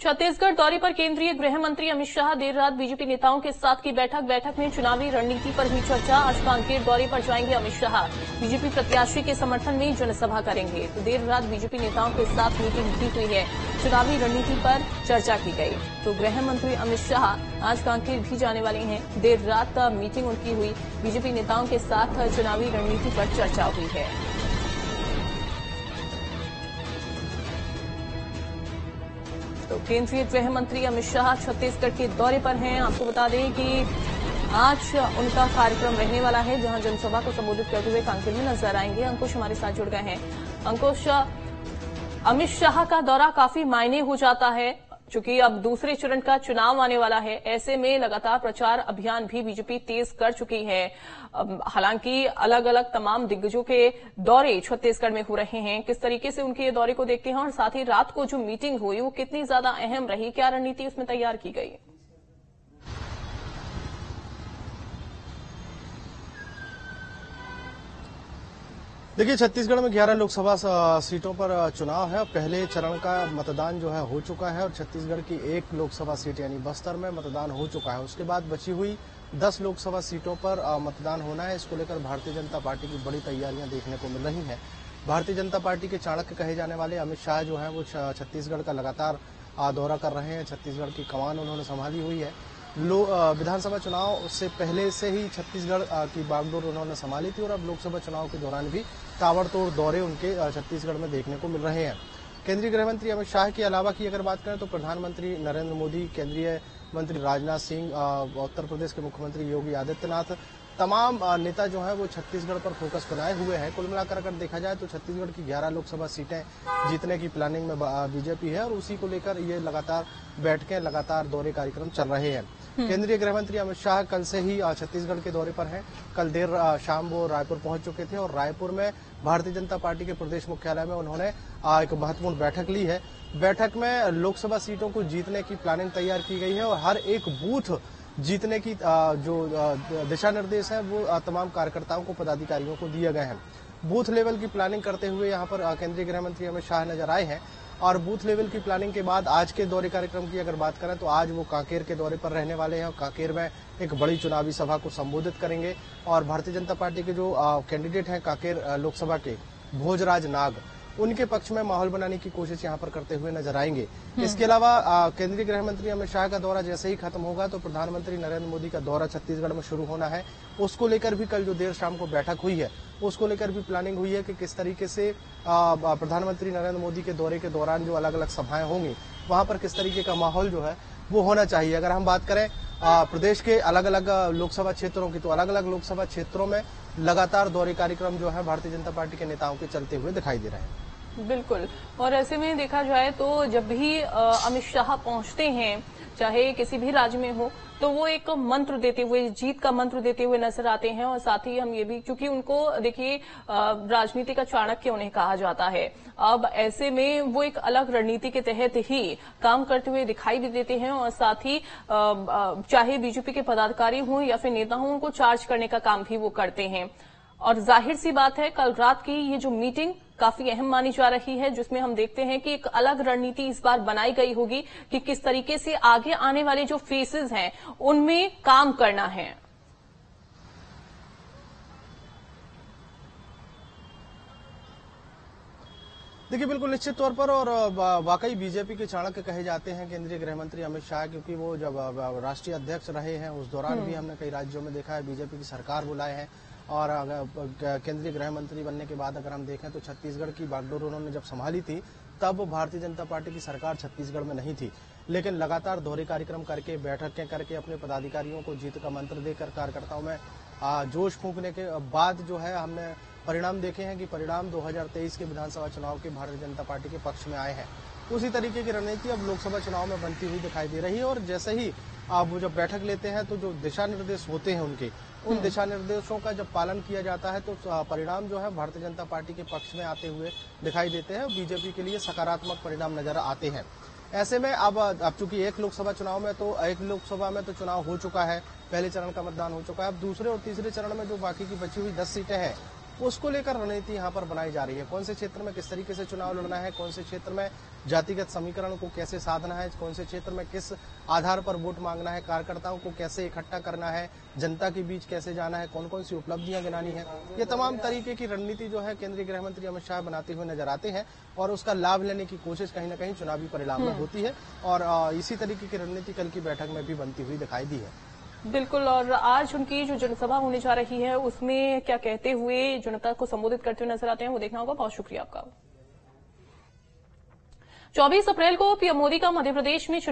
छत्तीसगढ़ दौरे पर केंद्रीय गृह मंत्री अमित शाह देर रात बीजेपी नेताओं के साथ की बैठक में चुनावी रणनीति पर हुई चर्चा। आज कांकेर दौरे पर जाएंगे अमित शाह। बीजेपी प्रत्याशी के समर्थन में जनसभा करेंगे। तो देर रात बीजेपी नेताओं के साथ मीटिंग भी हुई है। चुनावी रणनीति पर चर्चा की गई। तो गृह मंत्री अमित शाह आज कांकेर भी जाने वाले हैं। देर रात मीटिंग उनकी हुई। बीजेपी नेताओं के साथ चुनावी रणनीति पर चर्चा हुई है। तो केंद्रीय गृह मंत्री अमित शाह छत्तीसगढ़ के दौरे पर हैं। आपको बता दें कि आज उनका कार्यक्रम रहने वाला है, जहां जनसभा को संबोधित करते हुए कांकेर में नजर आएंगे। अंकुश हमारे साथ जुड़ गए हैं। अंकुश, अमित शाह का दौरा काफी मायने हो जाता है, चूंकि अब दूसरे चरण का चुनाव आने वाला है। ऐसे में लगातार प्रचार अभियान भी बीजेपी तेज कर चुकी है। हालांकि अलग अलग तमाम दिग्गजों के दौरे छत्तीसगढ़ में हो रहे हैं। किस तरीके से उनके ये दौरे को देखते हैं और साथ ही रात को जो मीटिंग हुई वो कितनी ज्यादा अहम रही, क्या रणनीति उसमें तैयार की गई? देखिए, छत्तीसगढ़ में 11 लोकसभा सीटों पर चुनाव है। पहले चरण का मतदान जो है हो चुका है और छत्तीसगढ़ की 1 लोकसभा सीट यानी बस्तर में मतदान हो चुका है। उसके बाद बची हुई 10 लोकसभा सीटों पर मतदान होना है। इसको लेकर भारतीय जनता पार्टी की बड़ी तैयारियां देखने को मिल रही हैं। भारतीय जनता पार्टी के चाणक्य कहे जाने वाले अमित शाह जो है वो छत्तीसगढ़ का लगातार दौरा कर रहे हैं। छत्तीसगढ़ की कमान उन्होंने संभाली हुई है। विधानसभा चुनाव से पहले से ही छत्तीसगढ़ की बागडोर उन्होंने संभाली थी और अब लोकसभा चुनाव के दौरान भी ताबड़तोड़ दौरे उनके छत्तीसगढ़ में देखने को मिल रहे हैं। केंद्रीय गृह मंत्री अमित शाह के अलावा की अगर बात करें तो प्रधानमंत्री नरेंद्र मोदी, केंद्रीय मंत्री राजनाथ सिंह, उत्तर प्रदेश के मुख्यमंत्री योगी आदित्यनाथ, तमाम नेता जो है वो छत्तीसगढ़ पर फोकस बनाए हुए हैं। कुल मिलाकर अगर देखा जाए तो छत्तीसगढ़ की 11 लोकसभा सीटें जीतने की प्लानिंग में बीजेपी है और उसी को लेकर ये लगातार बैठकें, लगातार दौरे कार्यक्रम चल रहे हैं। केंद्रीय गृह मंत्री अमित शाह कल से ही छत्तीसगढ़ के दौरे पर हैं। कल देर शाम वो रायपुर पहुंच चुके थे और रायपुर में भारतीय जनता पार्टी के प्रदेश मुख्यालय में उन्होंने एक महत्वपूर्ण बैठक ली है। बैठक में लोकसभा सीटों को जीतने की प्लानिंग तैयार की गई है और हर एक बूथ जीतने की जो दिशा निर्देश है वो तमाम कार्यकर्ताओं को, पदाधिकारियों को दिए गए हैं। बूथ लेवल की प्लानिंग करते हुए यहाँ पर केंद्रीय गृह मंत्री अमित शाह नजर आए हैं और बूथ लेवल की प्लानिंग के बाद आज के दौरे कार्यक्रम की अगर बात करें तो आज वो कांकेर के दौरे पर रहने वाले हैं और कांकेर में एक बड़ी चुनावी सभा को संबोधित करेंगे। और भारतीय जनता पार्टी के जो कैंडिडेट हैं कांकेर लोकसभा के, भोजराज नाग, उनके पक्ष में माहौल बनाने की कोशिश यहाँ पर करते हुए नजर आएंगे। इसके अलावा केंद्रीय गृह मंत्री अमित शाह का दौरा जैसे ही खत्म होगा तो प्रधानमंत्री नरेंद्र मोदी का दौरा छत्तीसगढ़ में शुरू होना है। उसको लेकर भी कल जो देर शाम को बैठक हुई है उसको लेकर भी प्लानिंग हुई है कि किस तरीके से प्रधानमंत्री नरेंद्र मोदी के दौरे के दौरान जो अलग अलग सभाएं होंगी वहां पर किस तरीके का माहौल जो है वो होना चाहिए। अगर हम बात करें प्रदेश के अलग अलग लोकसभा क्षेत्रों की तो अलग अलग लोकसभा क्षेत्रों में लगातार दौरे कार्यक्रम जो है भारतीय जनता पार्टी के नेताओं के चलते हुए दिखाई दे रहे हैं। बिल्कुल, और ऐसे में देखा जाए तो जब भी अमित शाह पहुंचते हैं, चाहे किसी भी राज्य में हो, तो वो एक मंत्र देते हुए, जीत का मंत्र देते हुए नजर आते हैं। और साथ ही हम ये भी, क्योंकि उनको देखिए राजनीति का चाणक्य उन्हें कहा जाता है, अब ऐसे में वो एक अलग रणनीति के तहत ही काम करते हुए दिखाई भी देते हैं। और साथ ही चाहे बीजेपी के पदाधिकारी हों या फिर नेता हों, उनको चार्ज करने का काम भी वो करते हैं। और जाहिर सी बात है कल रात की ये जो मीटिंग काफी अहम मानी जा रही है, जिसमें हम देखते हैं कि एक अलग रणनीति इस बार बनाई गई होगी कि किस तरीके से आगे आने वाले जो फेसेस हैं उनमें काम करना है। देखिए, बिल्कुल निश्चित तौर पर और वाकई बीजेपी के चाणक्य कहे जाते हैं केंद्रीय गृह मंत्री अमित शाह, क्योंकि वो जब राष्ट्रीय अध्यक्ष रहे हैं उस दौरान भी हमने कई राज्यों में देखा है बीजेपी की सरकार बुलाए हैं। और केंद्रीय गृह मंत्री बनने के बाद अगर हम देखें तो छत्तीसगढ़ की बागडोर उन्होंने जब संभाली थी तब भारतीय जनता पार्टी की सरकार छत्तीसगढ़ में नहीं थी, लेकिन लगातार दौरे कार्यक्रम करके, बैठकें करके, अपने पदाधिकारियों को जीत का मंत्र देकर कार्यकर्ताओं में जोश फूंकने के बाद जो है हमने परिणाम देखे हैं कि परिणाम 2023 के विधानसभा चुनाव के भारतीय जनता पार्टी के पक्ष में आए हैं। उसी तरीके की रणनीति अब लोकसभा चुनाव में बनती हुई दिखाई दे रही है। और जैसे ही आप वो जब बैठक लेते हैं तो जो दिशा निर्देश होते हैं उनके, उन दिशा निर्देशों का जब पालन किया जाता है तो परिणाम जो है भारतीय जनता पार्टी के पक्ष में आते हुए दिखाई देते हैं। बीजेपी के लिए सकारात्मक परिणाम नजर आते हैं। ऐसे में अब चूंकि एक लोकसभा में तो चुनाव हो चुका है, पहले चरण का मतदान हो चुका है। अब दूसरे और तीसरे चरण में जो बाकी की बची हुई 10 सीटें हैं उसको लेकर रणनीति यहाँ पर बनाई जा रही है। कौन से क्षेत्र में किस तरीके से चुनाव लड़ना है, कौन से क्षेत्र में जातिगत समीकरण को कैसे साधना है, कौन से क्षेत्र में किस आधार पर वोट मांगना है, कार्यकर्ताओं को कैसे इकट्ठा करना है, जनता के बीच कैसे जाना है, कौन कौन सी उपलब्धियां गिनानी है, ये तमाम तरीके की रणनीति जो है केंद्रीय गृह मंत्री अमित शाह बनाते हुए नजर आते हैं और उसका लाभ लेने की कोशिश कहीं न कहीं चुनावी परिणाम में होती है और इसी तरीके की रणनीति कल की बैठक में भी बनती हुई दिखाई दी है। बिल्कुल। और आज उनकी जो जनसभा होने जा रही है उसमें क्या कहते हुए जनता को संबोधित करते हुए नजर आते हैं, वो देखना होगा। बहुत शुक्रिया आपका। 24 अप्रैल को पीएम मोदी का मध्य प्रदेश में